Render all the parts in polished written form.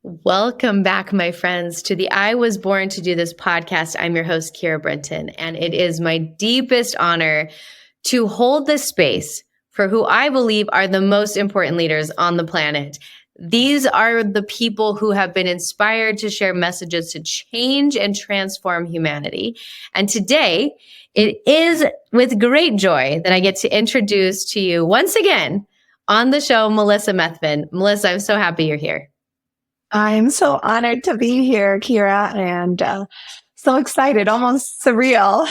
Welcome back, my friends, to the I Was Born to Do This podcast. I'm your host, Kira Brenton, and it is my deepest honor to hold this space for who I believe are the most important leaders on the planet. These are the people who have been inspired to share messages to change and transform humanity. And today, it is with great joy that I get to introduce to you once again on the show, Melissa Methven. Melissa, I'm so happy you're here. I'm so honored to be here, Kira, and so excited, almost surreal.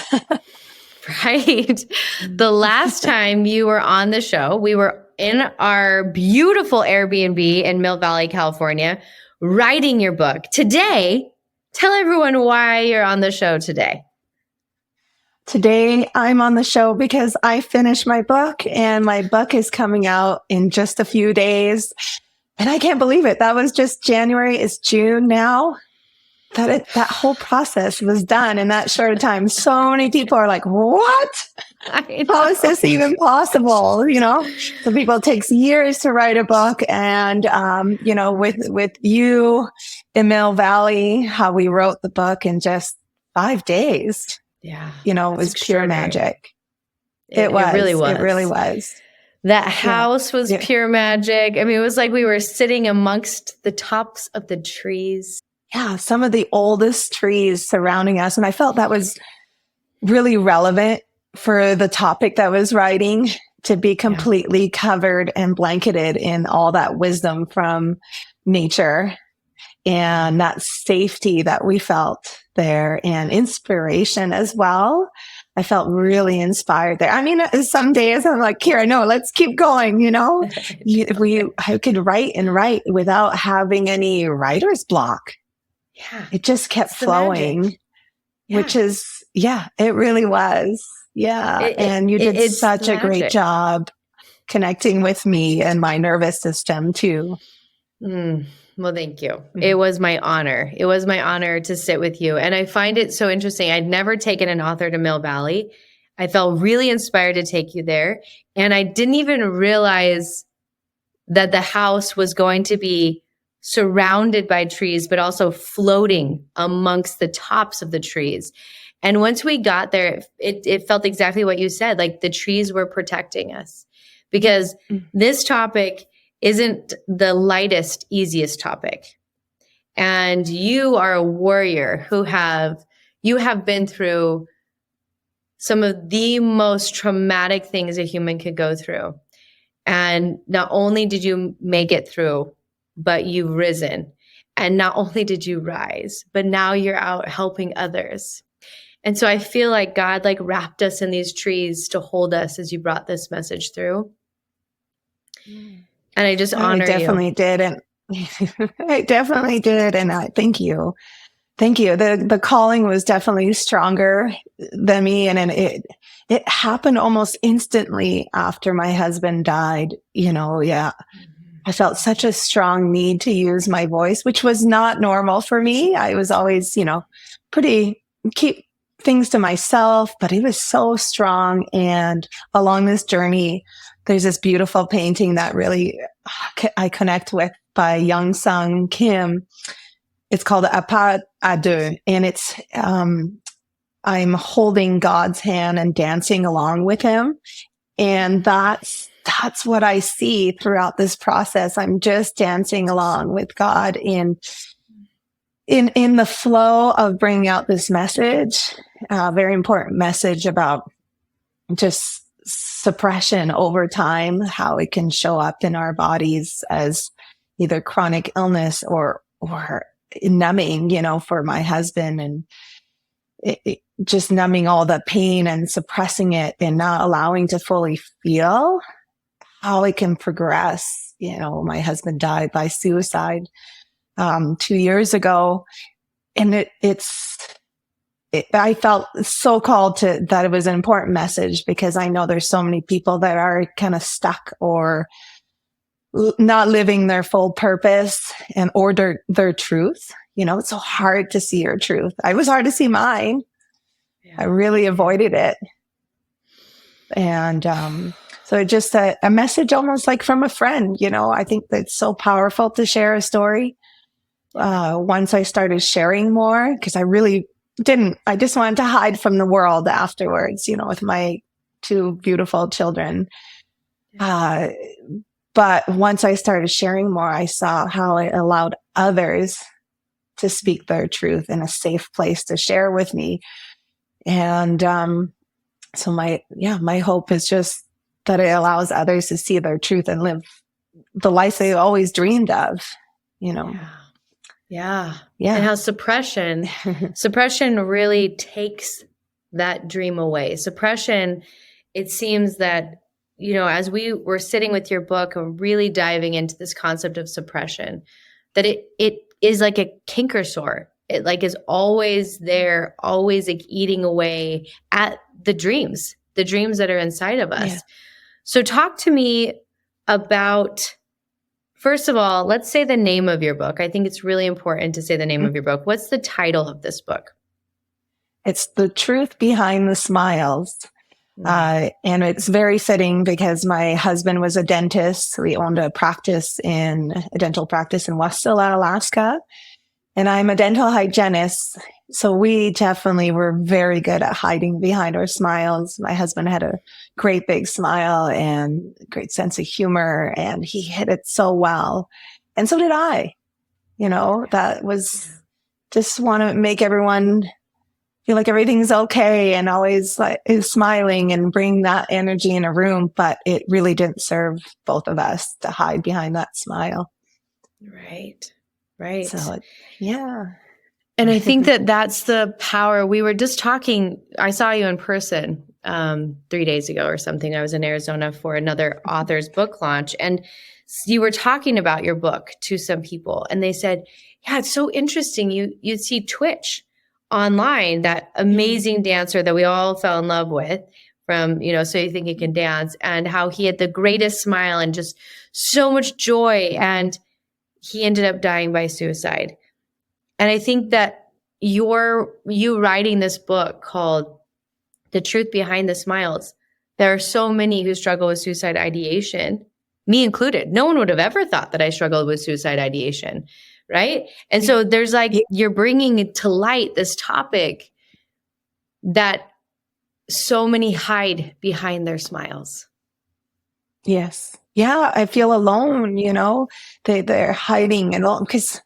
Right. The last time you were on the show, we were in our beautiful Airbnb in Mill Valley, California, writing your book. Today, tell everyone why you're on the show today. Today, I'm on the show because I finished my book, and my book is coming out in just a few days. And I can't believe it. That was just January. It's June now. That whole process was done in that short time. So many people are like, what? How is this even possible? You know, some people, it takes years to write a book. And, with you in Mill Valley, how we wrote the book in just 5 days. Yeah. It was pure magic. It really was. That house was pure magic. I mean, it was like we were sitting amongst the tops of the trees. Yeah, some of the oldest trees surrounding us. And I felt that was really relevant for the topic that I was writing, to be completely covered and blanketed in all that wisdom from nature and that safety that we felt there, and inspiration as well. I felt really inspired there. I mean, some days I'm like, Kira, no, let's keep going. I could write and write without having any writer's block. Yeah. It just kept flowing, which is, it really was. Yeah. And you did such a great job connecting with me and my nervous system too. Well, thank you. It was my honor. It was my honor to sit with you. And I find it so interesting. I'd never taken an author to Mill Valley. I felt really inspired to take you there. And I didn't even realize that the house was going to be surrounded by trees, but also floating amongst the tops of the trees. And once we got there, it felt exactly what you said, like the trees were protecting us, because this topic isn't the lightest, easiest topic. And you are a warrior you have been through some of the most traumatic things a human could go through. And not only did you make it through, but you've risen. And not only did you rise, but now you're out helping others. And so I feel like God wrapped us in these trees to hold us as you brought this message through. And I just honor you. I definitely did. And I definitely did. And I thank you. Thank you. The calling was definitely stronger than me. And it happened almost instantly after my husband died. I felt such a strong need to use my voice, which was not normal for me. I was always, keep things to myself, but it was so strong. And along this journey, there's this beautiful painting that really I connect with by Young Sung Kim. It's called A Pas à Deux, and it's I'm holding God's hand and dancing along with him, and that's what I see throughout this process. I'm just dancing along with God in the flow of bringing out this message, very important message about just suppression over time, how it can show up in our bodies as either chronic illness or numbing, for my husband, and it just numbing all the pain and suppressing it and not allowing to fully feel how it can progress. My husband died by suicide 2 years ago, and I felt so called that it was an important message, because I know there's so many people that are kind of stuck or not living their full purpose or their truth. It's so hard to see your truth. It was hard to see mine. Yeah. I really avoided it. And So just a message almost like from a friend, I think that's so powerful to share a story. Once I started sharing more, because I just wanted to hide from the world afterwards, with my two beautiful children. But once I started sharing more, I saw how it allowed others to speak their truth in a safe place to share with me. And so my hope is just that it allows others to see their truth and live the life they always dreamed of, Yeah. And how suppression really takes that dream away. Suppression, it seems that, as we were sitting with your book and really diving into this concept of suppression, that it is like a canker sore. It like is always there, always like eating away at the dreams that are inside of us. Yeah. So talk to me about, first of all, let's say the name of your book. I think it's really important to say the name of your book. What's the title of this book? It's The Truth Behind the Smiles. And it's very fitting because my husband was a dentist. We owned a dental practice in Westilla, Alaska. And I'm a dental hygienist. So we definitely were very good at hiding behind our smiles. My husband had a great big smile and a great sense of humor, and he hid it so well. And so did I. That was just want to make everyone feel like everything's okay and always is smiling and bring that energy in a room. But it really didn't serve both of us to hide behind that smile. Right. So, yeah. And I think that's the power. We were just talking, I saw you in person 3 days ago or something. I was in Arizona for another author's book launch. And you were talking about your book to some people. And they said, yeah, it's so interesting. You see Twitch online, that amazing dancer that we all fell in love with from, So You Think You Can Dance, and how he had the greatest smile and just so much joy. And he ended up dying by suicide. And I think that you writing this book called The Truth Behind the Smiles, there are so many who struggle with suicide ideation, me included. No one would have ever thought that I struggled with suicide ideation, right? And so there's you're bringing to light this topic that so many hide behind their smiles. Yes. Yeah, I feel alone, they're hiding and all, because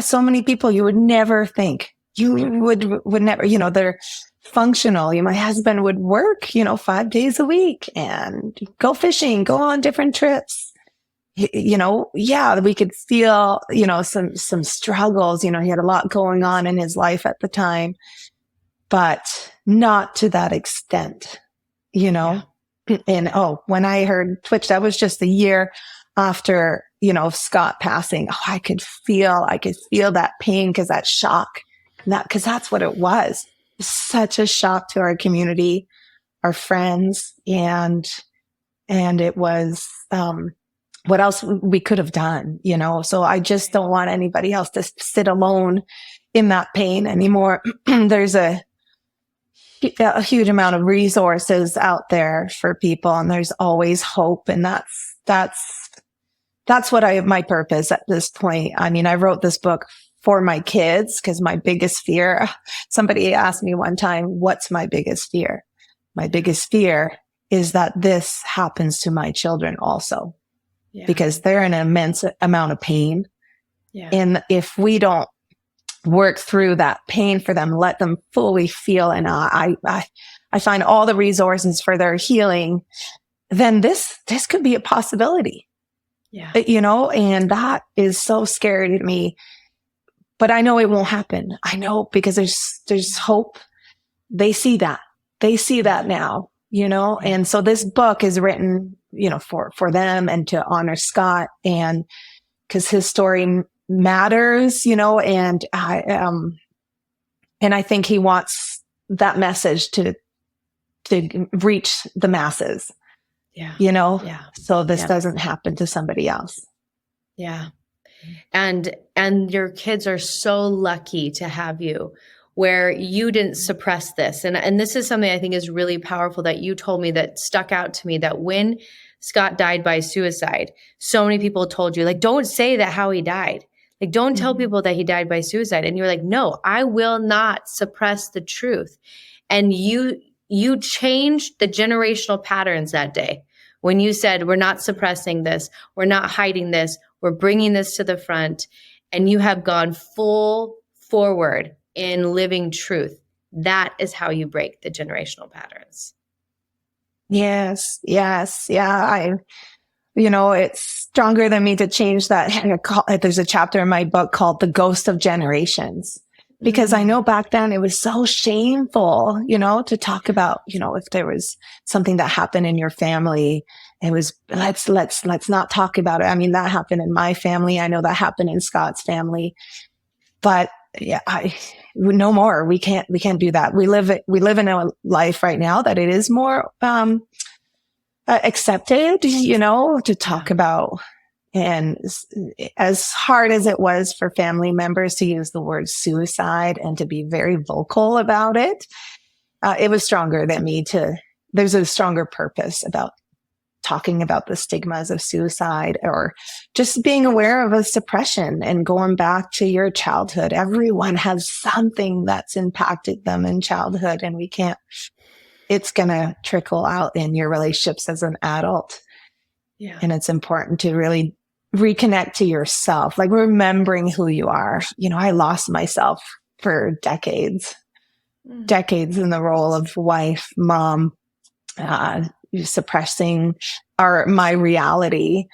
so many people you would never think, you would never, they're functional. My husband would work, 5 days a week and go fishing, go on different trips. We could feel, some struggles, he had a lot going on in his life at the time, but not to that extent, Yeah. And when I heard Twitch, that was just a year after, Scott passing. I could feel that pain, because that shock, because that's what it was. Such a shock to our community, our friends, and it was what else we could have done, So I just don't want anybody else to sit alone in that pain anymore. There's a huge amount of resources out there for people, and there's always hope. And that's what my purpose at this point. I mean, I wrote this book for my kids, because my biggest fear, somebody asked me one time, what's my biggest fear? My biggest fear is that this happens to my children also, because they're in an immense amount of pain. Yeah. And if we don't work through that pain for them, let them fully feel, and I find all the resources for their healing, then this could be a possibility. Yeah. And that is so scary to me, but I know it won't happen. I know, because there's hope. They see that now, and so this book is written, for them and to honor Scott, and because his story matters, and I think he wants that message to reach the masses. Yeah. So this doesn't happen to somebody else. Yeah. And your kids are so lucky to have you. where you didn't suppress this. And this is something I think is really powerful that you told me that stuck out to me, that when Scott died by suicide, so many people told you, like, don't say that how he died. Like, don't tell people that he died by suicide. And you're like, no, I will not suppress the truth. And you changed the generational patterns that day when you said, we're not suppressing this. We're not hiding this. We're bringing this to the front. And you have gone full forward in living truth. That is how you break the generational patterns. Yes. Yeah. It's stronger than me to change that. There's a chapter in my book called The Ghost of Generations, because I know back then it was so shameful, to talk about, if there was something that happened in your family, it was, let's not talk about it. I mean, that happened in my family. I know that happened in Scott's family, but yeah, no more. We can't do that. We live in a life right now that it is more, accepted, to talk about. And as hard as it was for family members to use the word suicide and to be very vocal about it, it was stronger than me there's a stronger purpose about talking about the stigmas of suicide, or just being aware of a suppression and going back to your childhood. Everyone has something that's impacted them in childhood, and it's going to trickle out in your relationships as an adult. Yeah. And it's important to really reconnect to yourself, like remembering who you are. I lost myself for decades in the role of wife, mom, suppressing my reality.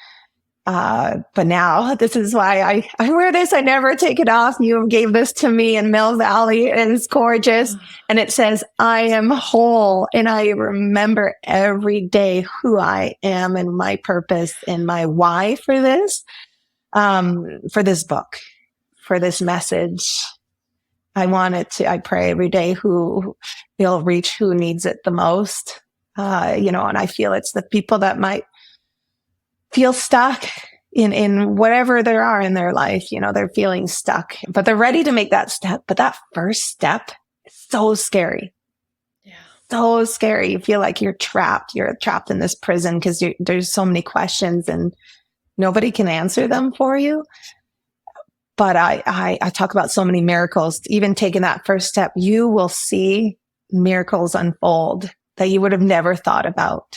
But now this is why I wear this. I never take it off. You gave this to me in Mill Valley, and it's gorgeous. And it says, I am whole. And I remember every day who I am and my purpose and my why for this book, for this message. I pray every day who it'll reach who needs it the most. And I feel it's the people that might feel stuck in whatever they are in their life. They're feeling stuck, but they're ready to make that step. But that first step is so scary. Yeah. So scary. You feel like you're trapped. You're trapped in this prison because there's so many questions and nobody can answer them for you. But I talk about so many miracles. Even taking that first step, you will see miracles unfold that you would have never thought about.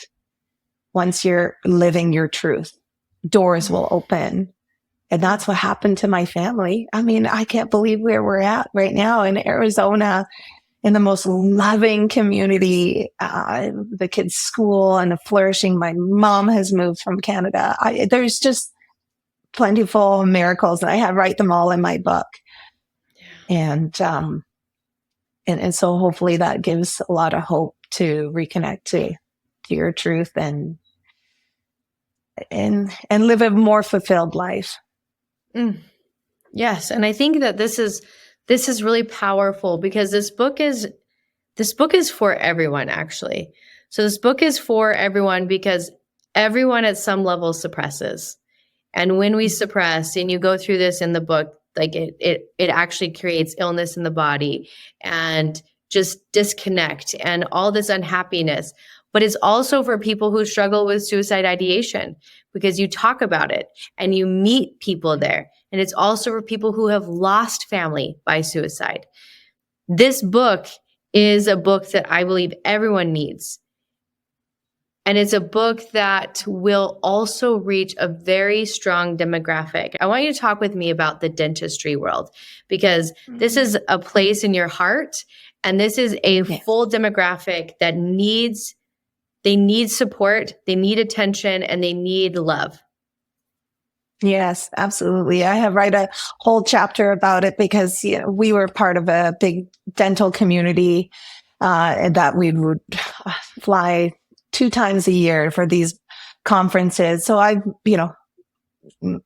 Once you're living your truth, doors will open. And that's what happened to my family. I mean, I can't believe where we're at right now in Arizona, in the most loving community, the kids' school and the flourishing. My mom has moved from Canada. There's just plentiful miracles, and I write them all in my book. Yeah. And so hopefully that gives a lot of hope to reconnect to your truth and live a more fulfilled life. Yes. And I think that this is really powerful, because this book is for everyone, actually. So this book is for everyone because everyone at some level suppresses. And when we suppress, and you go through this in the book, like it actually creates illness in the body and just disconnect and all this unhappiness. But it's also for people who struggle with suicide ideation, because you talk about it and you meet people there. And it's also for people who have lost family by suicide. This book is a book that I believe everyone needs. And it's a book that will also reach a very strong demographic. I want you to talk with me about the dentistry world, because this is a place in your heart, and this is a full demographic that they need support, they need attention, and they need love. Yes, absolutely. I write a whole chapter about it because we were part of a big dental community that we would fly 2 times a year for these conferences. So I've,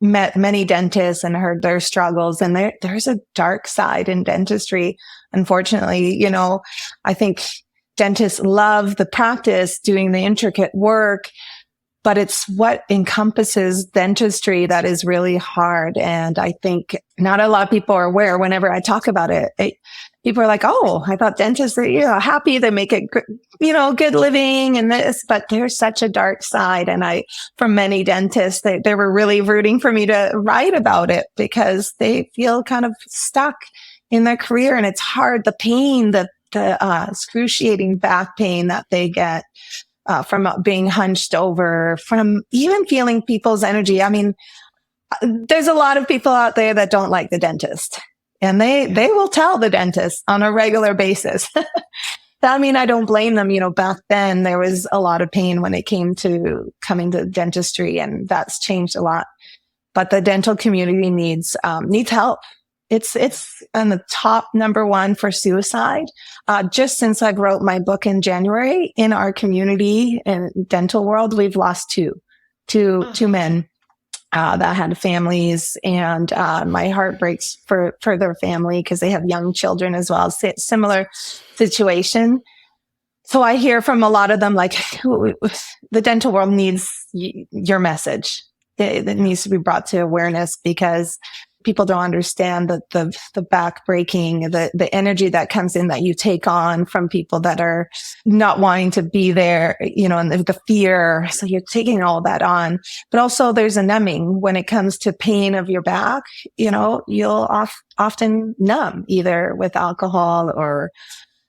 met many dentists and heard their struggles, and there's a dark side in dentistry. Unfortunately, I think dentists love the practice, doing the intricate work, but it's what encompasses dentistry that is really hard. And I think not a lot of people are aware. Whenever I talk about it, people are like, oh, I thought dentists are, happy. They make it, good living and this, but there's such a dark side. And from many dentists, they were really rooting for me to write about it because they feel kind of stuck in their career. And it's hard, the pain, the excruciating back pain that they get from being hunched over, from even feeling people's energy. I mean, there's a lot of people out there that don't like the dentist. And they will tell the dentist on a regular basis. I mean, I don't blame them. Back then there was a lot of pain when it came to coming to dentistry, and that's changed a lot. But the dental community needs help. It's on the top number one for suicide. Just since I wrote my book in January, in our community and dental world, we've lost two men. That had families, and my heart breaks for their family because they have young children as well. Similar situation. So I hear from a lot of them, like, the dental world needs your message. It needs to be brought to awareness because people don't understand the back breaking, the energy that comes in that you take on from people that are not wanting to be there, and the fear. So you're taking all that on, but also there's a numbing when it comes to pain of your back. You'll often numb either with alcohol or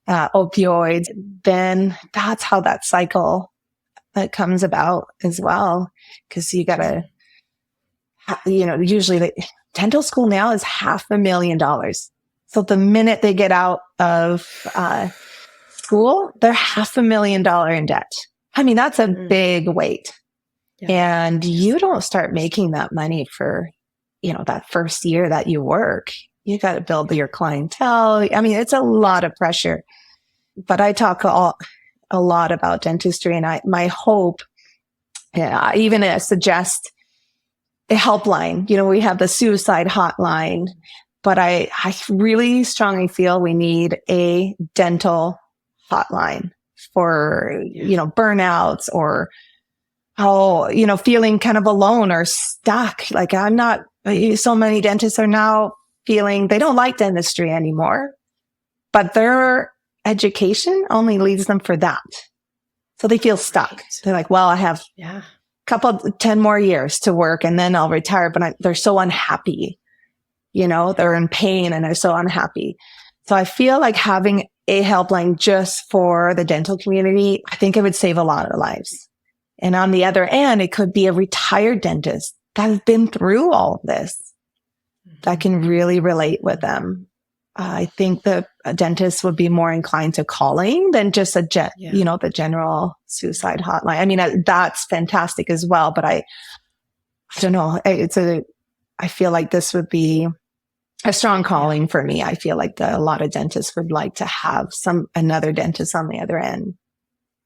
opioids. Then that's how that cycle comes about as well. Cause you gotta, usually dental school now is $500,000. So the minute they get out of school, they're $500,000 in debt. I mean, that's a big weight. Yeah. And you don't start making that money for, that first year that you work. You got to build your clientele. I mean, it's a lot of pressure. But I talk a lot about dentistry, and my hope, I even suggest a helpline. We have the suicide hotline, but I really strongly feel we need a dental hotline for, burnouts or, feeling kind of alone or stuck. Like so many dentists are now feeling they don't like dentistry anymore, but their education only leads them for that. So they feel stuck. Right. They're like, well, I have 10 more years to work and then I'll retire. But they're so unhappy, they're in pain and they're so unhappy. So I feel like having a helpline just for the dental community, I think it would save a lot of lives. And on the other end, it could be a retired dentist that has been through all of this that can really relate with them. I think the dentist would be more inclined to calling than just the general suicide hotline. I mean, that's fantastic as well, but I don't know. I feel like this would be a strong calling for me. I feel like a lot of dentists would like to have another dentist on the other end.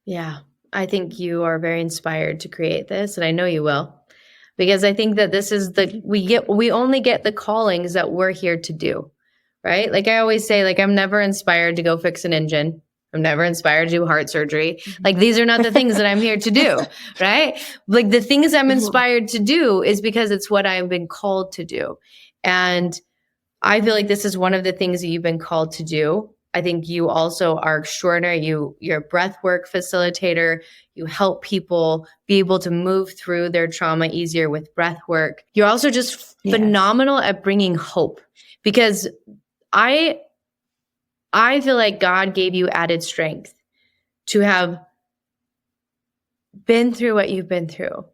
Yeah. I think you are very inspired to create this, and I know you will, because I think that this is we only get the callings that we're here to do. Right? Like I always say, like, I'm never inspired to go fix an engine. I'm never inspired to do heart surgery. Like, these are not the things that I'm here to do. Right? Like, the things I'm inspired to do is because it's what I've been called to do. And I feel like this is one of the things that you've been called to do. I think you also are extraordinary. You're a breathwork facilitator. You help people be able to move through their trauma easier with breathwork. You're also just phenomenal at bringing hope, because I feel like God gave you added strength to have been through what you've been through,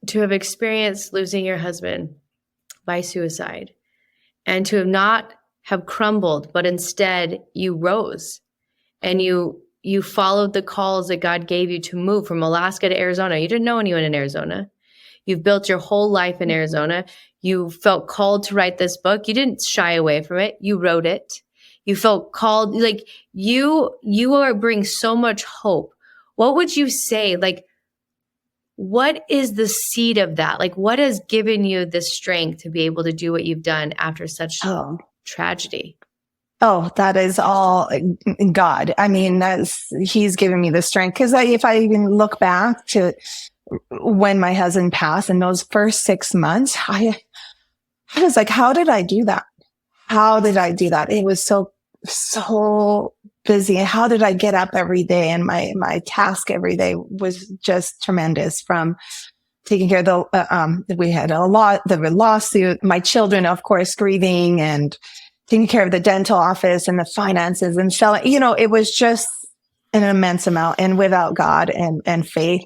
to have experienced losing your husband by suicide, and to not have crumbled, but instead you rose and you followed the calls that God gave you to move from Alaska to Arizona. You didn't know anyone in Arizona. You've built your whole life in Arizona. You felt called to write this book. You didn't shy away from it. You wrote it. You felt called, like you bring so much hope. What would you say? Like, what is the seed of that? Like, what has given you the strength to be able to do what you've done after such tragedy? Oh, that is all God. I mean, He's given me the strength. Because if I even look back to when my husband passed in those first 6 months, I was like, how did I do that? How did I do that? It was so so busy. How did I get up every day? And my task every day was just tremendous, from taking care of we had the lawsuit, my children, of course, grieving, and taking care of the dental office and the finances and selling. It was just an immense amount. And without God and faith,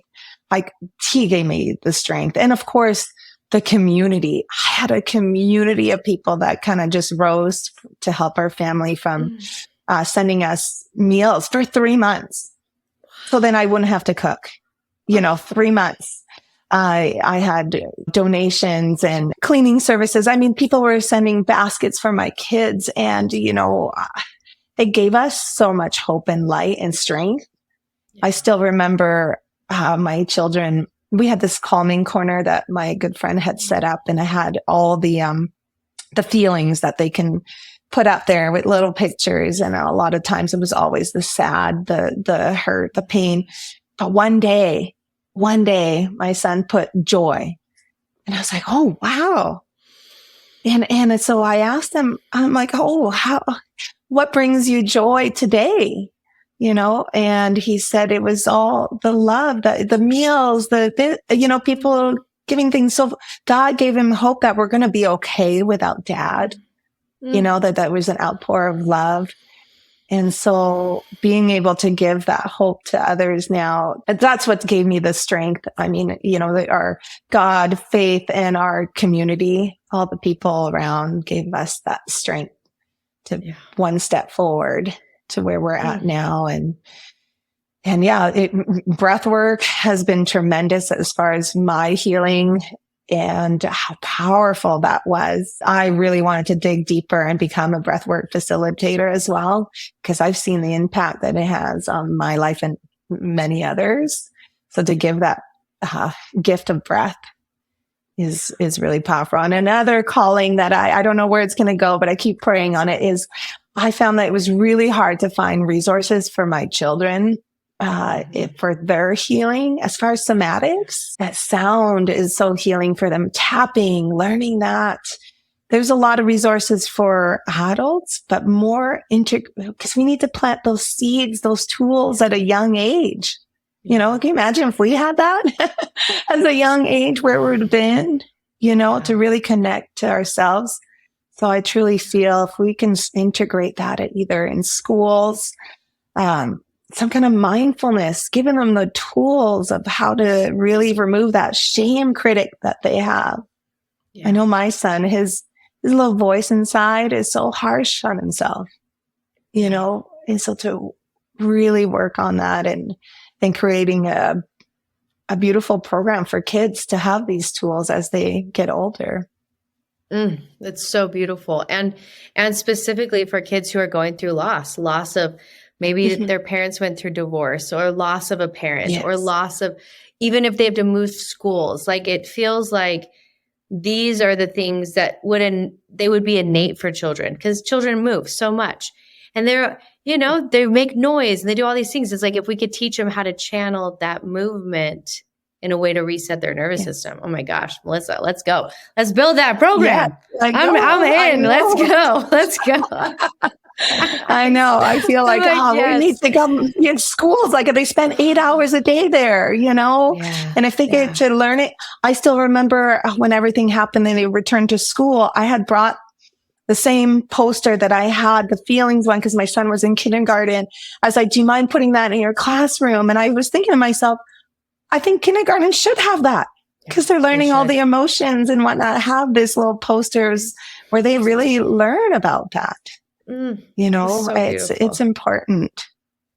like, he gave me the strength. And of course, the community. I had a community of people that kind of just rose to help our family, from sending us meals for 3 months. So then I wouldn't have to cook, 3 months. I had donations and cleaning services. I mean, people were sending baskets for my kids, and, it gave us so much hope and light and strength. I still remember my children. We had this calming corner that my good friend had set up, and I had all the feelings that they can put up there with little pictures. And a lot of times it was always the sad, the hurt, the pain. But one day, my son put joy, and I was like, oh, wow. And so I asked him, I'm like, oh, what brings you joy today? And he said it was all the love, the meals, people giving things. So God gave him hope that we're going to be okay without dad, that was an outpour of love. And so being able to give that hope to others now, that's what gave me the strength. I mean, our God, faith, and our community, all the people around gave us that strength to one step forward to where we're at now. And breath work has been tremendous as far as my healing and how powerful that was. I really wanted to dig deeper and become a breathwork facilitator as well, because I've seen the impact that it has on my life and many others. So to give that gift of breath is really powerful. And another calling that I don't know where it's going to go, but I keep praying on it, is I found that it was really hard to find resources for my children for their healing. As far as somatics, that sound is so healing for them. Tapping, learning that. There's a lot of resources for adults, but more because we need to plant those seeds, those tools at a young age. Can you imagine if we had that as a young age, where we would have been, to really connect to ourselves. So I truly feel if we can integrate that either in schools, some kind of mindfulness, giving them the tools of how to really remove that shame critic that they have. Yeah. I know my son, his little voice inside is so harsh on himself, and so to really work on that and creating a beautiful program for kids to have these tools as they get older. That's so beautiful. And specifically for kids who are going through loss of maybe their parents went through divorce, or loss of a parent, or loss of, even if they have to move schools, like it feels like these are the things that they would be innate for children, because children move so much, and they make noise and they do all these things. It's like, if we could teach them how to channel that movement in a way to reset their nervous system. Oh my gosh, Melissa, let's go. Let's build that program. Yeah, I'm in. Let's go. I know. I feel like, we need to come in schools. Like, they spend 8 hours a day there, and if they get to learn it. I still remember when everything happened and they returned to school, I had brought the same poster that I had, the feelings one, because my son was in kindergarten. I was like, do you mind putting that in your classroom? And I was thinking to myself, I think kindergarten should have that, because they're learning all the emotions and whatnot. Have this little posters where they really learn about that. It's important.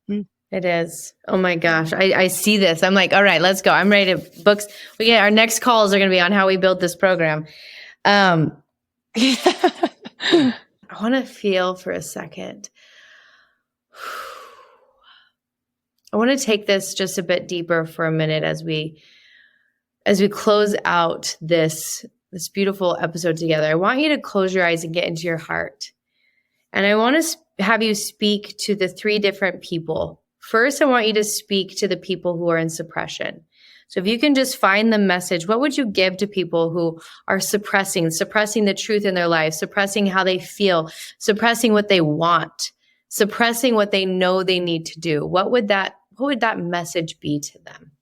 It is. Oh my gosh. I see this. I'm like, all right, let's go. I'm ready to books. Our next calls are going to be on how we build this program. I want to feel for a second. I want to take this just a bit deeper for a minute as we close out this beautiful episode together. I want you to close your eyes and get into your heart. And I want to have you speak to the 3 different people. First, I want you to speak to the people who are in suppression. So if you can just find the message, what would you give to people who are suppressing the truth in their life, suppressing how they feel, suppressing what they want? suppressing what they know they need to do, what would that message be to them?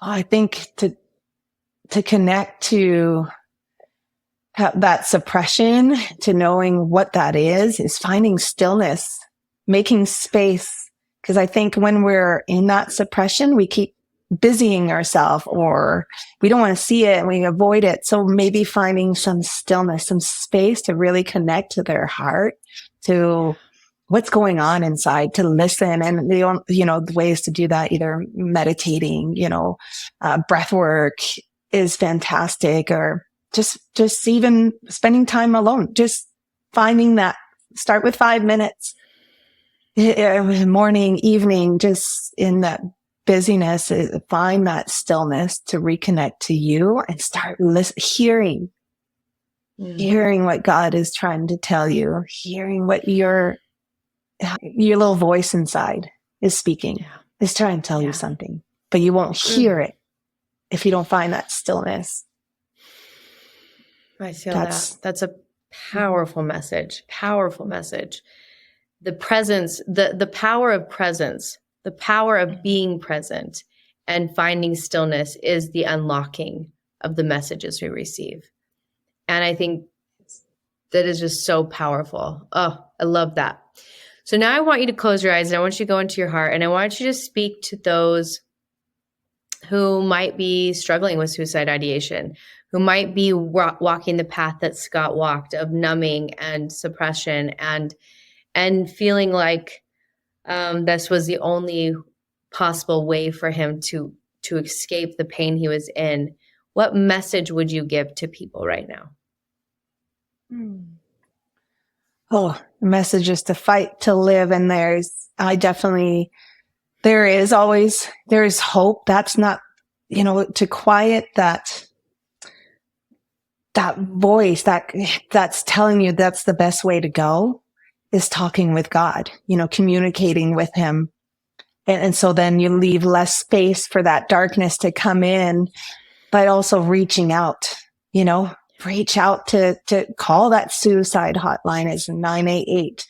I think to connect to that suppression, to knowing what that is finding stillness, making space. Because I think when we're in that suppression, we keep busying ourselves, or we don't want to see it and we avoid it. So maybe finding some stillness, some space to really connect to their heart, to what's going on inside, to listen. And the ways to do that, either meditating, breath work is fantastic, or just even spending time alone, just finding that, start with 5 minutes, morning, evening, just in that busyness, find that stillness to reconnect to you and start hearing what God is trying to tell you, hearing what your little voice inside is speaking, is trying to tell you something, but you won't hear it if you don't find that stillness. I feel that's a powerful message. The presence, the power of presence, the power of being present and finding stillness is the unlocking of the messages we receive. And I think that is just so powerful. Oh, I love that. So now I want you to close your eyes and I want you to go into your heart and I want you to speak to those who might be struggling with suicide ideation, who might be walking the path that Scott walked of numbing and suppression and feeling like this was the only possible way for him to escape the pain he was in. What message would you give to people right now? Oh, the message is to fight to live. And there is hope. That's not, to quiet that voice that's telling you that's the best way to go is talking with God, communicating with him. And so then you leave less space for that darkness to come in, but also reaching out, reach out to call that suicide hotline is 988,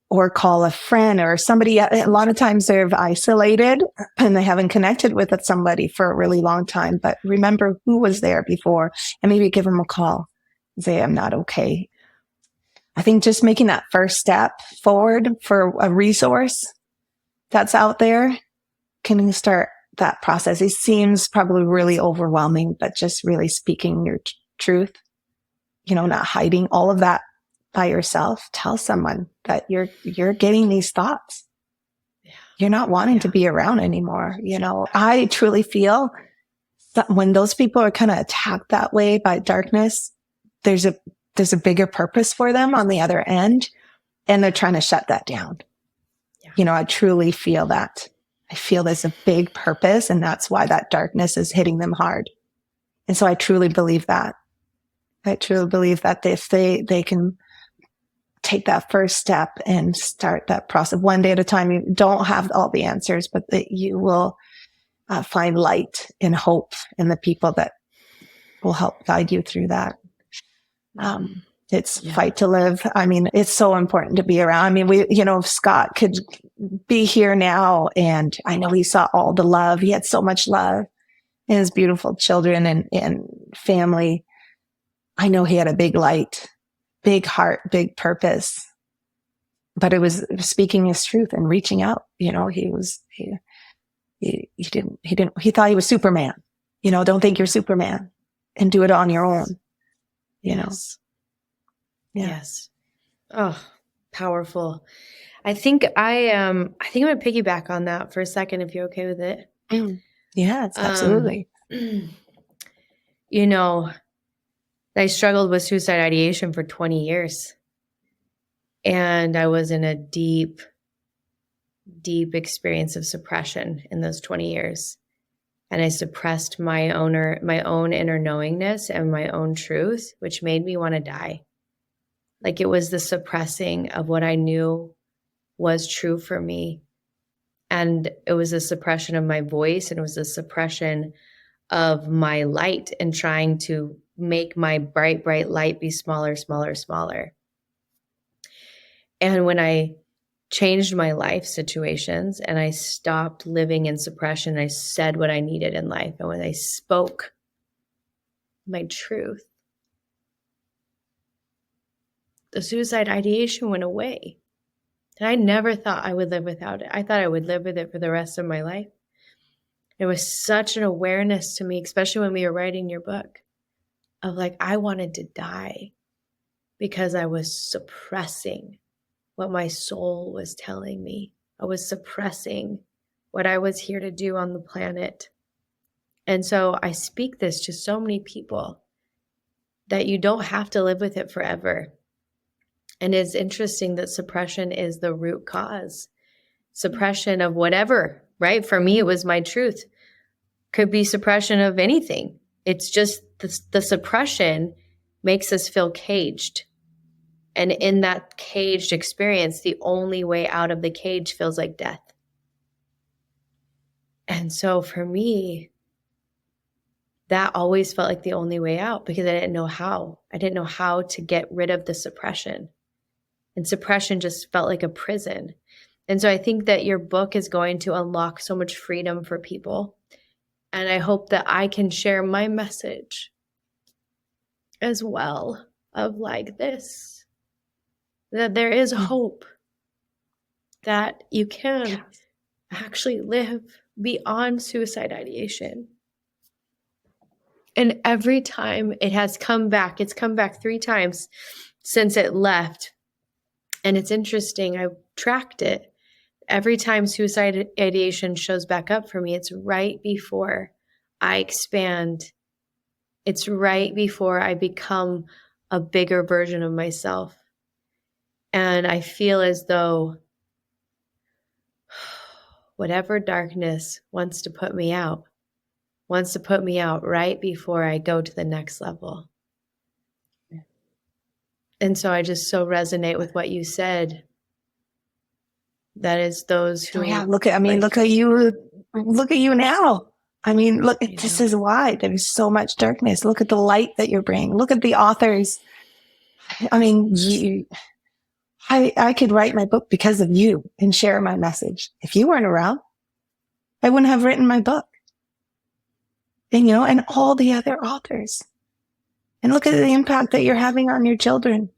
or call a friend or somebody. A lot of times they're isolated and they haven't connected with somebody for a really long time, but remember who was there before and maybe give them a call. Say, I'm not okay. I think just making that first step forward for a resource that's out there can start that process. It seems probably really overwhelming, but just really speaking your truth, not hiding all of that by yourself. Tell someone that you're getting these thoughts. Yeah. You're not wanting to be around anymore. I truly feel that when those people are kind of attacked that way by darkness, there's a bigger purpose for them on the other end, and they're trying to shut that down. Yeah. I truly feel that. I feel there's a big purpose, and that's why that darkness is hitting them hard. And so I truly believe that. If they can take that first step and start that process one day at a time, you don't have all the answers, but that you will find light and hope in the people that will help guide you through that. It's fight to live. I mean, it's so important to be around. I mean, if Scott could be here now, and I know he saw all the love. He had so much love in his beautiful children and family. I know he had a big light, big heart, big purpose, but it was speaking his truth and reaching out. He thought he was Superman. Don't think you're Superman and do it on your own. Yes. Yes. Oh, powerful. I think I'm going to piggyback on that for a second, if you're okay with it. Yes, absolutely. I struggled with suicide ideation for 20 years. And I was in a deep, deep experience of suppression in those 20 years. And I suppressed my own inner knowingness and my own truth, which made me want to die. Like, it was the suppressing of what I knew was true for me. And it was a suppression of my voice, and it was a suppression of my light, and trying to make my bright, bright light be smaller, smaller, smaller. And when I changed my life situations and I stopped living in suppression, I said what I needed in life. And when I spoke my truth, the suicide ideation went away. And I never thought I would live without it. I thought I would live with it for the rest of my life. It was such an awareness to me, especially when we were writing your book, of like, I wanted to die because I was suppressing what my soul was telling me. I was suppressing what I was here to do on the planet. And so I speak this to so many people that you don't have to live with it forever. And it's interesting that suppression is the root cause. Suppression of whatever, right? For me, it was my truth. Could be suppression of anything. It's just the suppression makes us feel caged. And in that caged experience, the only way out of the cage feels like death. And so for me, that always felt like the only way out because I didn't know how. I didn't know how to get rid of the suppression. And suppression just felt like a prison. And so I think that your book is going to unlock so much freedom for people. And I hope that I can share my message as well of like this, that there is hope, that you can actually live beyond suicide ideation. And every time it has come back, it's come back 3 times since it left. And it's interesting, I tracked it. Every time suicide ideation shows back up for me, it's right before I expand. It's right before I become a bigger version of myself. And I feel as though whatever darkness wants to put me out right before I go to the next level. And so I just so resonate with what you said. That is those who look at you now. I mean, look, this is why there's so much darkness. Look at the light that you're bringing. Look at the authors. I mean, I could write my book because of you and share my message. If you weren't around, I wouldn't have written my book. And, and all the other authors. And look at the impact that you're having on your children.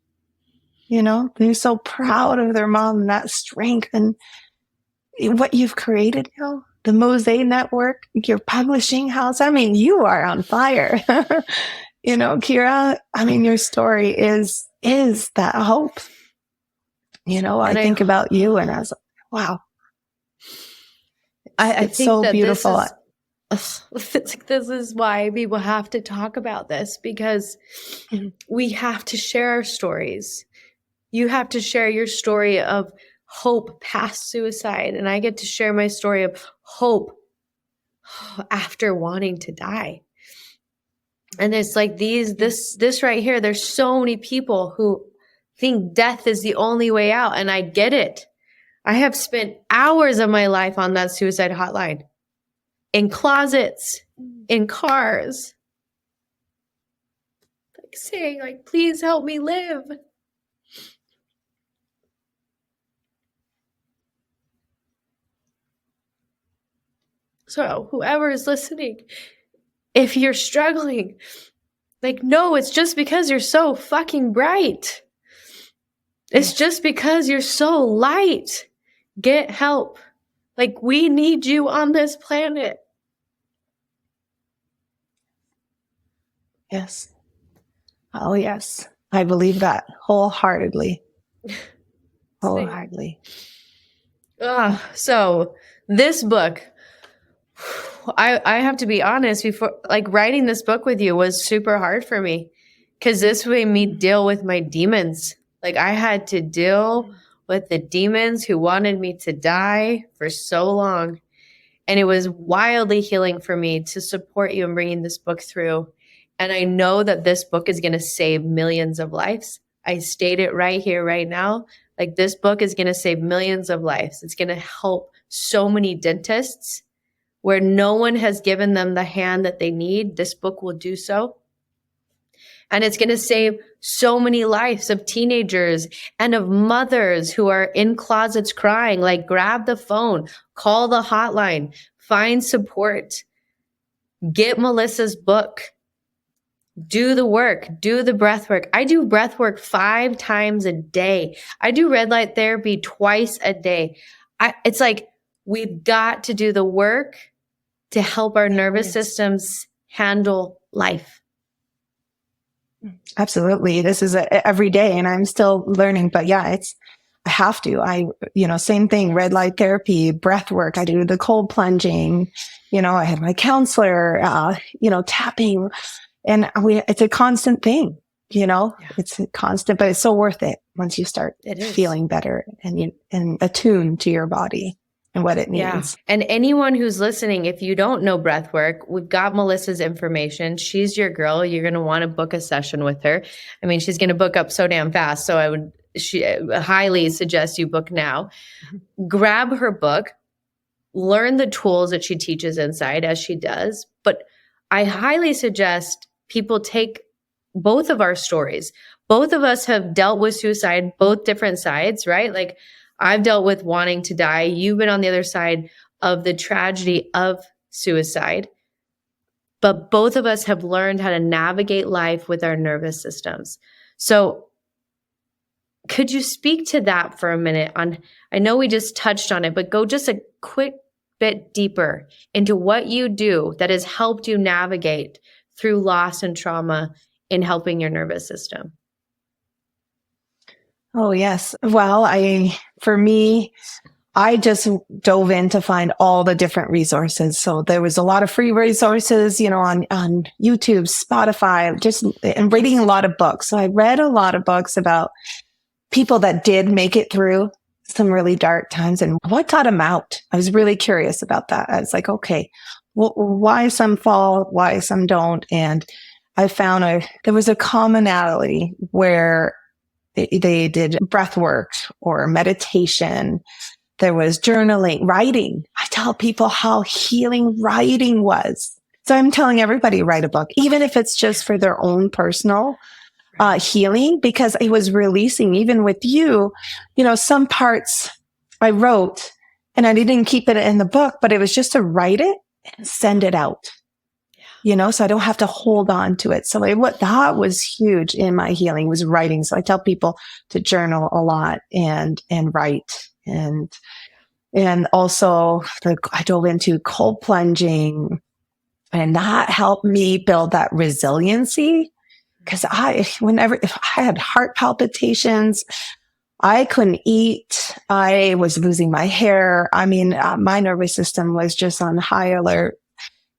They're so proud of their mom and that strength and what you've created now. The Mosaic Network, your publishing house. I mean, you are on fire. Kira, I mean, your story is that hope. I think about you and I was like, wow. I it's think so that beautiful. This is why people have to talk about this, because we have to share our stories. You have to share your story of hope past suicide, and I get to share my story of hope after wanting to die. And it's like this right here. There's so many people who think death is the only way out, and I get it. I have spent hours of my life on that suicide hotline, in closets, in cars, like saying, like, please help me live. So whoever is listening, if you're struggling, like, no, it's just because you're so fucking bright. It's just because you're so light. Get help. Like, we need you on this planet. Yes. Oh, yes. I believe that wholeheartedly. Wholeheartedly. So this book, I have to be honest, before, like, writing this book with you was super hard for me, because this made me deal with my demons. Like, I had to deal with the demons who wanted me to die for so long. And it was wildly healing for me to support you in bringing this book through. And I know that this book is going to save millions of lives. I state it right here, right now. Like, this book is going to save millions of lives. It's going to help so many dentists where no one has given them the hand that they need. This book will do so. And it's going to save so many lives of teenagers and of mothers who are in closets crying. Like, grab the phone, call the hotline, find support, get Melissa's book, do the work, do the breath work. I do breath work 5 times a day. I do red light therapy twice a day. It's like, we've got to do the work to help our nervous systems handle life. Absolutely. This is every day, and I'm still learning, but yeah, I have to. Same thing, red light therapy, breath work. I do the cold plunging, I had my counselor, tapping, and it's a constant thing, it's a constant, but it's so worth it once you start feeling better and attuned to your body and what it needs. Yeah. And anyone who's listening, if you don't know breath work, we've got Melissa's information. She's your girl. You're going to want to book a session with her. I mean, she's going to book up so damn fast. So I highly suggest you book now. Grab her book, learn the tools that she teaches inside as she does. But I highly suggest people take both of our stories. Both of us have dealt with suicide, both different sides, right? Like, I've dealt with wanting to die. You've been on the other side of the tragedy of suicide. But both of us have learned how to navigate life with our nervous systems. So could you speak to that for a minute? I know we just touched on it, but go just a quick bit deeper into what you do that has helped you navigate through loss and trauma in helping your nervous system. Oh, yes. Well, for me, I just dove in to find all the different resources. So there was a lot of free resources, on YouTube, Spotify, and reading a lot of books. So I read a lot of books about people that did make it through some really dark times and what got them out. I was really curious about that. I was like, okay, well, why some fall, why some don't? And I found there was a commonality where they did breath work or meditation. There was journaling, writing. I tell people how healing writing was. So I'm telling everybody, write a book, even if it's just for their own personal healing, because it was releasing. Even with you, some parts I wrote and I didn't keep it in the book, but it was just to write it and send it out. So I don't have to hold on to it. So what that was huge in my healing was writing. So I tell people to journal a lot and write. And also I dove into cold plunging, and that helped me build that resiliency. Cause if I had heart palpitations, I couldn't eat. I was losing my hair. I mean, my nervous system was just on high alert.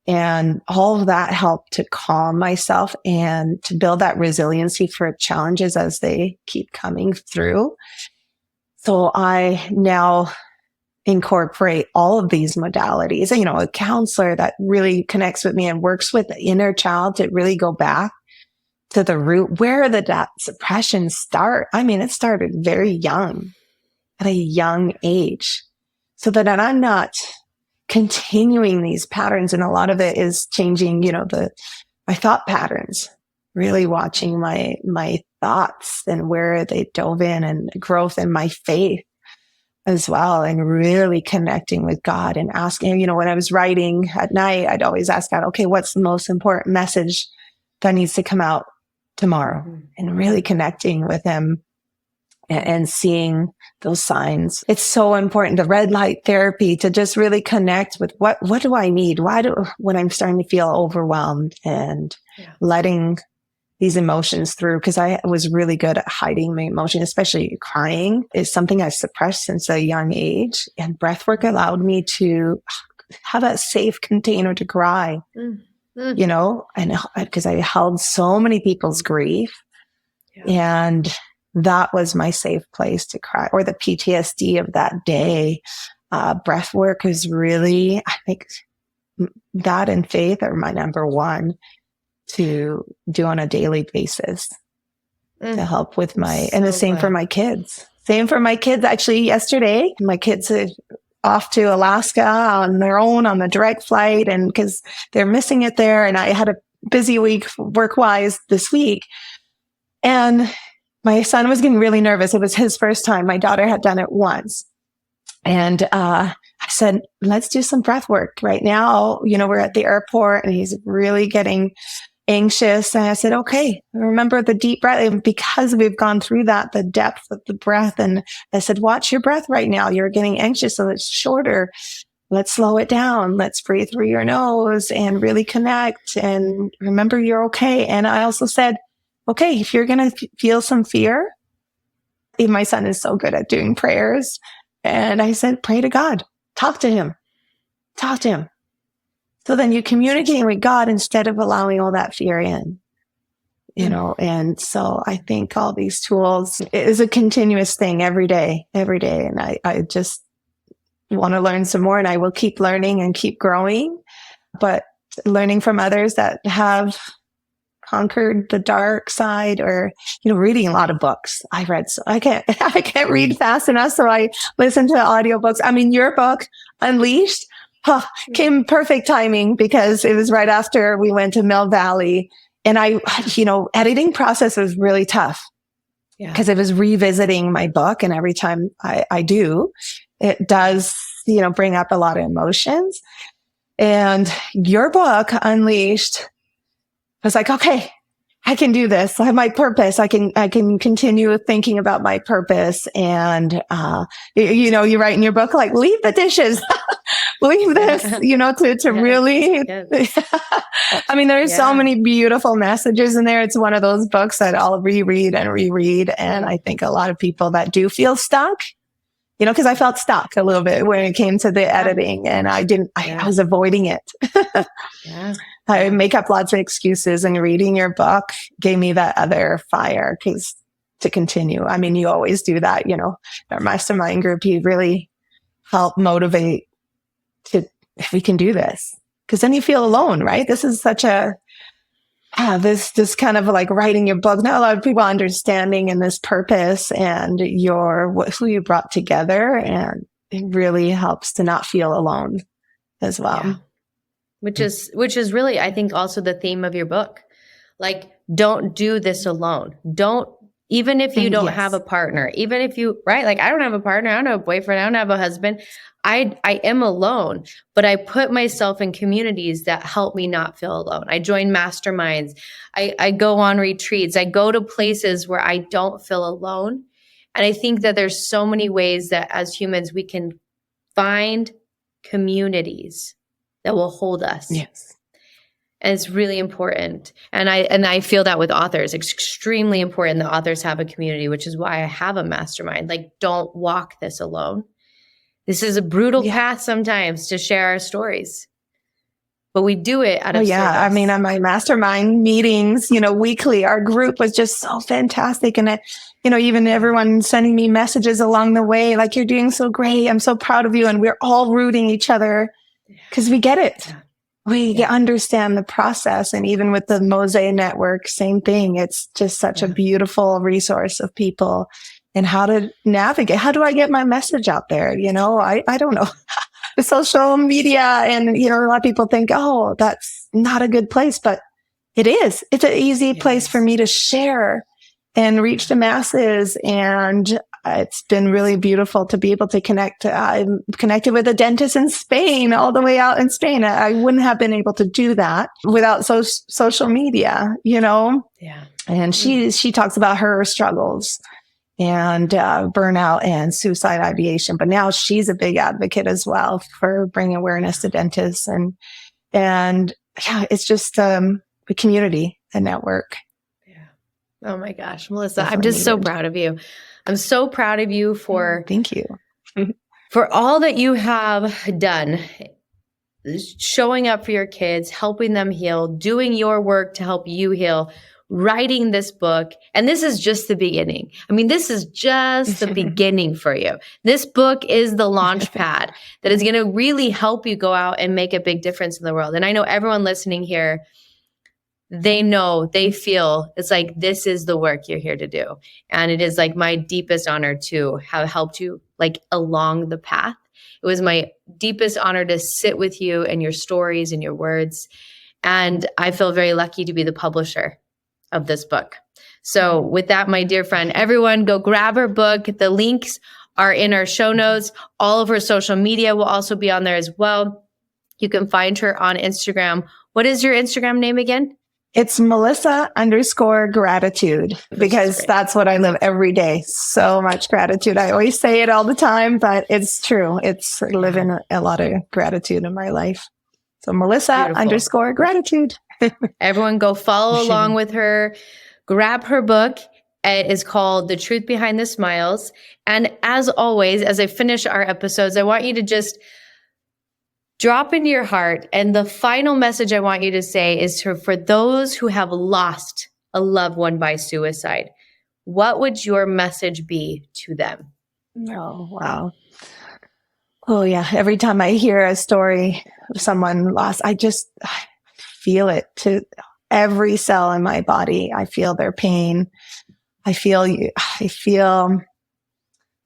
And all of that helped to calm myself and to build that resiliency for challenges as they keep coming through. So I now incorporate all of these modalities, a counselor that really connects with me and works with the inner child to really go back to the root where that suppression start. I mean, it started very young, at a young age, so that I'm not continuing these patterns. And a lot of it is changing, my thought patterns, really watching my thoughts and where they dove in, and growth in my faith as well. And really connecting with God and asking, when I was writing at night, I'd always ask God, okay, what's the most important message that needs to come out tomorrow? And really connecting with him and seeing those signs. It's so important, the red light therapy, to just really connect with what do I need? When I'm starting to feel overwhelmed, and letting these emotions through, because I was really good at hiding my emotion, especially crying is something I suppressed since a young age. And breathwork allowed me to have a safe container to cry, and because I held so many people's grief, and that was my safe place to cry, or the PTSD of that day. Breath work is really, I think that and faith are my number one to do on a daily basis to help with and the same for my kids. Same for my kids. Actually, yesterday, my kids are off to Alaska on their own on the direct flight, and because they're missing it there. And I had busy week work-wise this week. And my son was getting really nervous. It was his first time. My daughter had done it once. And I said, let's do some breath work right now. We're at the airport and he's really getting anxious. And I said, okay, remember the deep breath. And because we've gone through that, the depth of the breath. And I said, watch your breath right now. You're getting anxious, so it's shorter. Let's slow it down. Let's breathe through your nose and really connect. And remember, you're okay. And I also said, okay, if you're going to feel some fear, my son is so good at doing prayers. And I said, pray to God. Talk to him. Talk to him. So then you communicate with God instead of allowing all that fear in, and so I think all these tools is a continuous thing every day. And I just want to learn some more, and I will keep learning and keep growing, but learning from others that have conquered the dark side, or, reading a lot of books. I can't read fast enough. So I listen to audiobooks. I mean, your book, Unleashed, came perfect timing because it was right after we went to Mill Valley, and editing process was really tough because it was revisiting my book. And every time I do, it does, bring up a lot of emotions. And your book, Unleashed, I was like, okay, I can do this. I have my purpose. I can continue thinking about my purpose. And, you write in your book, like, leave the dishes, leave this, to really, I mean, there's so many beautiful messages in there. It's one of those books that I'll reread. And I think a lot of people that do feel stuck, because I felt stuck a little bit when it came to the editing, and I was avoiding it. I make up lots of excuses, and reading your book gave me that other fire to continue. I mean, you always do that, our mastermind group, you really help motivate if we can do this, because then you feel alone, right? This is such this kind of like writing your book. Not a lot of people understanding in this purpose and who you brought together, and it really helps to not feel alone as well. Yeah. Which is really, I think, also the theme of your book. Like, don't do this alone. Even if you don't have a partner, even if you, right? Like, I don't have a partner. I don't have a boyfriend. I don't have a husband. I am alone, but I put myself in communities that help me not feel alone. I join masterminds. I go on retreats. I go to places where I don't feel alone. And I think that there's so many ways that as humans, we can find communities that will hold us. Yes. And it's really important. And I feel that with authors, it's extremely important that authors have a community, which is why I have a mastermind. Like, don't walk this alone. This is a brutal path sometimes to share our stories, but we do it out of service. I mean, on my mastermind meetings, weekly, our group was just so fantastic. And even everyone sending me messages along the way, like, you're doing so great. I'm so proud of you. And we're all rooting each other because we get it. Yeah. We understand the process. And even with the Mosaic Network, same thing. It's just such a beautiful resource of people and how to navigate. How do I get my message out there? I don't know. The social media, and, a lot of people think, oh, that's not a good place, but it is. It's an easy place for me to share and reach the masses. And it's been really beautiful to be able to connect. I'm connected with a dentist in Spain, all the way out in Spain. I wouldn't have been able to do that without social media, Yeah. And she talks about her struggles and burnout and suicide ideation. But now she's a big advocate as well for bringing awareness to dentists. And it's just a community, a network. Oh my gosh, Melissa, definitely. I'm just so proud of you. I'm so proud of you for thank you for all that you have done, showing up for your kids, helping them heal, doing your work to help you heal, writing this book. And this is just the beginning. I mean, this is just the beginning for you. This book is the launch pad that is going to really help you go out and make a big difference in the world. And I know everyone listening here, they feel it's like, this is the work you're here to do. And it is like my deepest honor to have helped you like along the path. It was my deepest honor to sit with you and your stories and your words And I feel very lucky to be the publisher of this book. So with that, my dear friend, everyone go grab her book. The links are in our show notes. All of her social media will also be on there as well. You can find her on Instagram. What is your Instagram name again? It's Melissa_gratitude, because that's what I live every day. So much gratitude. I always say it all the time, but it's true. It's living a lot of gratitude in my life. So Melissa_gratitude. Everyone go follow along with her. Grab her book. It is called The Truth Behind the Smiles. And as always, as I finish our episodes, I want you to just drop into your heart. And the final message I want you to say is for those who have lost a loved one by suicide, what would your message be to them? Oh, wow. Oh, yeah. Every time I hear a story of someone lost, I feel it to every cell in my body. I feel their pain. I feel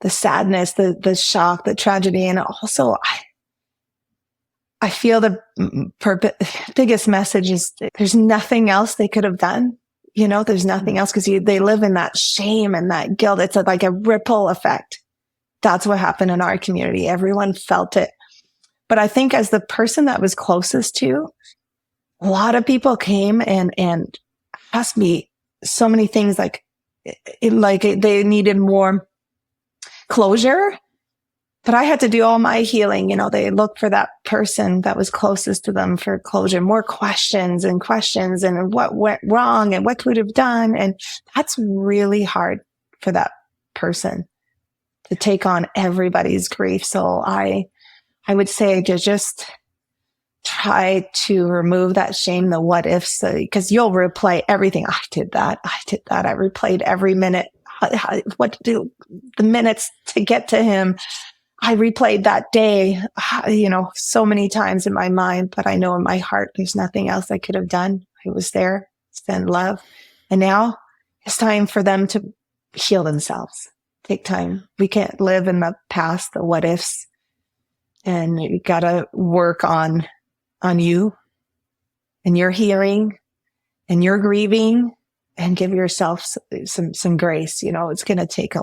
the sadness, the shock, the tragedy. And also, I feel the biggest message is there's nothing else they could have done. There's nothing else, because they live in that shame and that guilt. It's like a ripple effect. That's what happened in our community. Everyone felt it. But I think as the person that was closest to, a lot of people came and asked me so many things, like they needed more closure. But I had to do all my healing. They looked for that person that was closest to them for closure, more questions and what went wrong and what could have done. And that's really hard for that person to take on everybody's grief. So I would say to just try to remove that shame, the what ifs, because you'll replay everything. I did that. I replayed every minute. What to do, the minutes to get to him. I replayed that day, so many times in my mind, but I know in my heart, there's nothing else I could have done. I was there, send love. And now it's time for them to heal themselves. Take time. We can't live in the past, the what ifs. And you got to work on you and your healing and your grieving, and give yourself some grace. It's going to take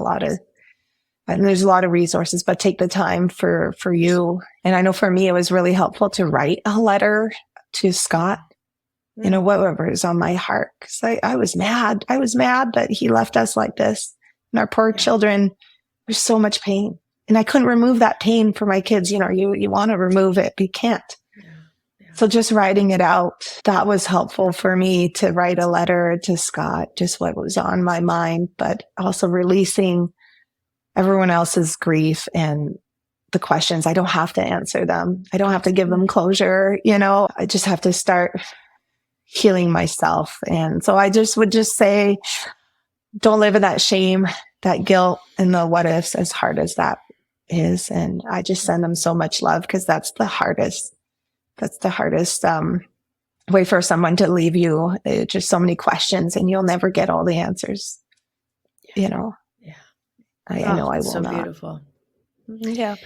and there's a lot of resources, but take the time for you. And I know for me, it was really helpful to write a letter to Scott, whatever is on my heart. Cause I was mad. I was mad that he left us like this. And our poor children, there's so much pain. And I couldn't remove that pain for my kids. You want to remove it, but you can't. So just writing it out, that was helpful for me, to write a letter to Scott, just what was on my mind, but also releasing everyone else's grief and the questions. I don't have to answer them. I don't have to give them closure. I just have to start healing myself. And so I would just say, don't live in that shame, that guilt, and the what ifs, as hard as that is. And I just send them so much love, because that's the hardest way for someone to leave you. Just so many questions, and you'll never get all the answers. I know I will so not. Beautiful. Yeah.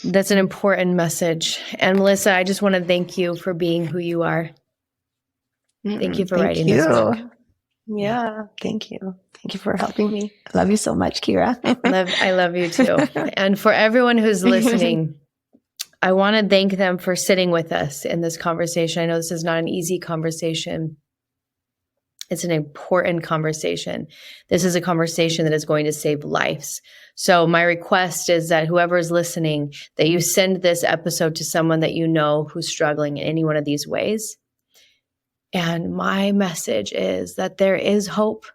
That's an important message. And Melissa, I just want to thank you for being who you are. Thank you for writing this book. Yeah. Thank you. Thank you for helping me. I love you so much, Kira. I love you too. And for everyone who's listening, I want to thank them for sitting with us in this conversation. I know this is not an easy conversation. It's an important conversation. This is a conversation that is going to save lives. So my request is that whoever is listening, that you send this episode to someone that you know who's struggling in any one of these ways. And my message is that there is hope,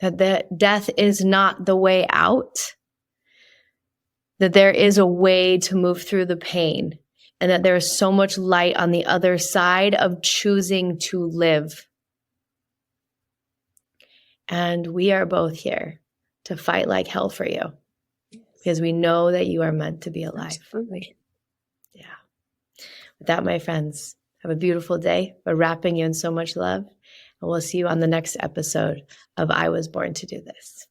that death is not the way out, that there is a way to move through the pain, and that there is so much light on the other side of choosing to live. And we are both here to fight like hell for you, because we know that you are meant to be alive. Absolutely. Yeah. With that, my friends, have a beautiful day. We're wrapping you in so much love. And we'll see you on the next episode of I Was Born to Do This.